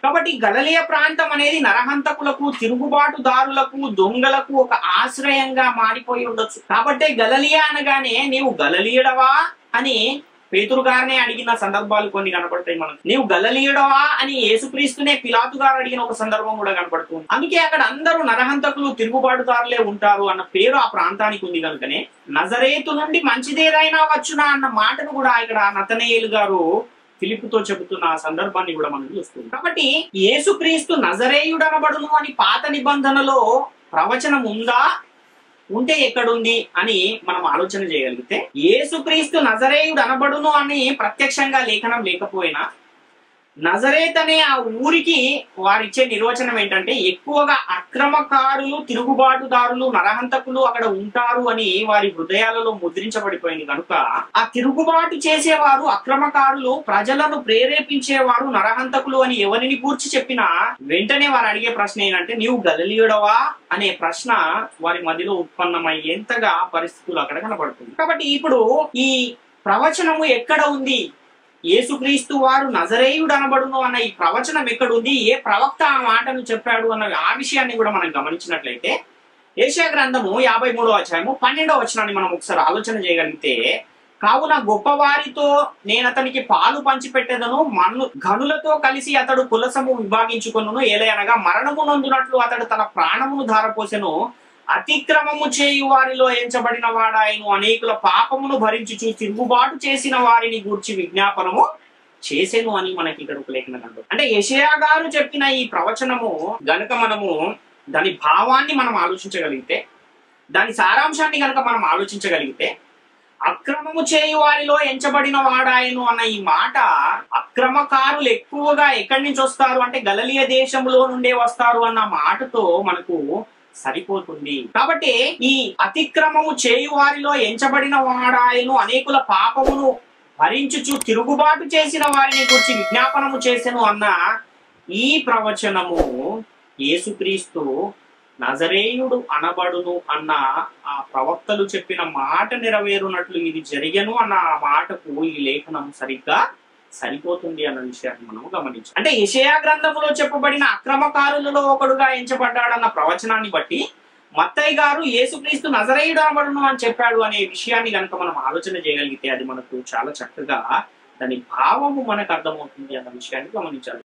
కాబట్టి గలిలయ ప్రాంతం అనేది నరహంతకులకు, తిరుగుబాటుదారులకు, దొంగలకు ఒక ఆశ్రయంగా మారిపోయి ఉండొచ్చు. కాబట్టి గలిలయ అనగానే నీవు గలిలయుడవా అని పేతురు గారినే అడిగిన సందర్భాలు కొన్ని కనపడతాయి మనకు. నీవు గలిలయుడవా అని యేసుక్రీస్తునే పిలాతు గారు అడిగిన ఒక సందర్భం కూడా కనపడుతుంది. అందుకే అక్కడ అందరూ నరహంతకులు, తిరుగుబాటుదారులే ఉంటారు అన్న పేరు ఆ ప్రాంతానికి ఉంది కనుకనే నజరేతు నుండి మంచిదేదైనా వచ్చునా అన్న మాటను కూడా ఇక్కడ నతనయేలు గారు ఫిలిప్పుతో చెబుతున్న ఆ సందర్భాన్ని కూడా మనం చూస్తుంది. కాబట్టి యేసుక్రీస్తు నజరేయుడనబడును అని పాత నిబంధనలో ప్రవచనం ఉందా, ఉంటే ఎక్కడుంది అని మనం ఆలోచన చేయగలిగితే, యేసుక్రీస్తు నజరేయుడు అనబడును అని ప్రత్యక్షంగా లేఖనం లేకపోయినా నజరేత్ అనే ఆ ఊరికి వారిచ్చే నిర్వచనం ఏంటంటే ఎక్కువగా అక్రమకారులు, తిరుగుబాటుదారులు, నరహంతకులు అక్కడ ఉంటారు అని వారి హృదయాలలో ముద్రించబడిపోయింది కనుక ఆ తిరుగుబాటు చేసేవారు, అక్రమకారులు, ప్రజలను ప్రేరేపించేవారు నరహంతకులు అని ఎవరిని గూర్చి చెప్పినా వెంటనే వారు అడిగే ప్రశ్న ఏంటంటే నీవు గలిలయుడవా అనే ప్రశ్న వారి మధ్యలో ఉత్పన్నమయ్యేంతగా పరిస్థితులు అక్కడ కనబడుతుంది. కాబట్టి ఇప్పుడు ఈ ప్రవచనము ఎక్కడ ఉంది, యేసుక్రీస్తు వారు నజరేయుడు అనబడును అన్న ఈ ప్రవచనం ఎక్కడుంది, ఏ ప్రవక్త ఆ మాటను చెప్పాడు అన్న ఆ విషయాన్ని కూడా మనం గమనించినట్లయితే యెషయా గ్రంథము 53వ అధ్యాయము 12వ వచనాన్ని మనం ఒకసారి ఆలోచన చేయగలిగితే, కావున గొప్పవారితో నేను అతనికి పాలు పంచిపెట్టెదను, ఘనులతో కలిసి అతడు కులసము విభాగించుకొనును, ఏలయనగా మరణము నొందునట్లు అతడు తన ప్రాణమును ధారపోసెను, అతిక్రమము చేయు వారిలో ఎంచబడిన వాడాయను, అనేకుల పాపమును భరించుచు తిరుగుబాటు చేసిన వారిని గూర్చి విజ్ఞాపనము చేసెను అని మనకి ఇక్కడ ఒక లేఖనం కనబడుతుంది. అంటే యెషయా గారు చెప్పిన ఈ ప్రవచనము గనుక మనము దాని భావాన్ని మనం ఆలోచించగలిగితే, దాని సారాంశాన్ని గనుక మనం ఆలోచించగలిగితే, అక్రమము చేయు వారిలో ఎంచబడిన వాడాయను అన్న ఈ మాట, అక్రమకారులు ఎక్కువగా ఎక్కడి నుంచి వస్తారు అంటే గలిలయ దేశంలో నుండే వస్తారు అన్న మాటతో మనకు సరిపోతుంది. కాబట్టి ఈ అతిక్రమము చేయు వారిలో ఎంచబడిన వాడాయను, అనేకుల పాపమును భరించుచు తిరుగుబాటు చేసిన వారిని గురించి విజ్ఞాపనము చేసెను అన్న ఈ ప్రవచనము యేసుక్రీస్తు నజరేయుడు అనబడును అన్న ఆ ప్రవక్తలు చెప్పిన మాట నెరవేరునట్లు ఇది జరిగెను అన్న ఆ మాటకు ఈ లేఖనం సరిగ్గా సరిపోతుంది అన్న విషయాన్ని మనం గమనించాలి. అంటే యెషయా గ్రంథములో చెప్పబడిన అక్రమకారులలో ఒకడుగా ఎంచబడ్డాడన్న ప్రవచనాన్ని బట్టి మత్తయి గారు యేసుక్రీస్తు నజరేయుడు అనబడును అని చెప్పాడు అనే విషయాన్ని కనుక మనం ఆలోచన చేయగలిగితే అది మనకు చాలా చక్కగా దాని భావము మనకు అర్థమవుతుంది అన్న విషయాన్ని గమనించాలి.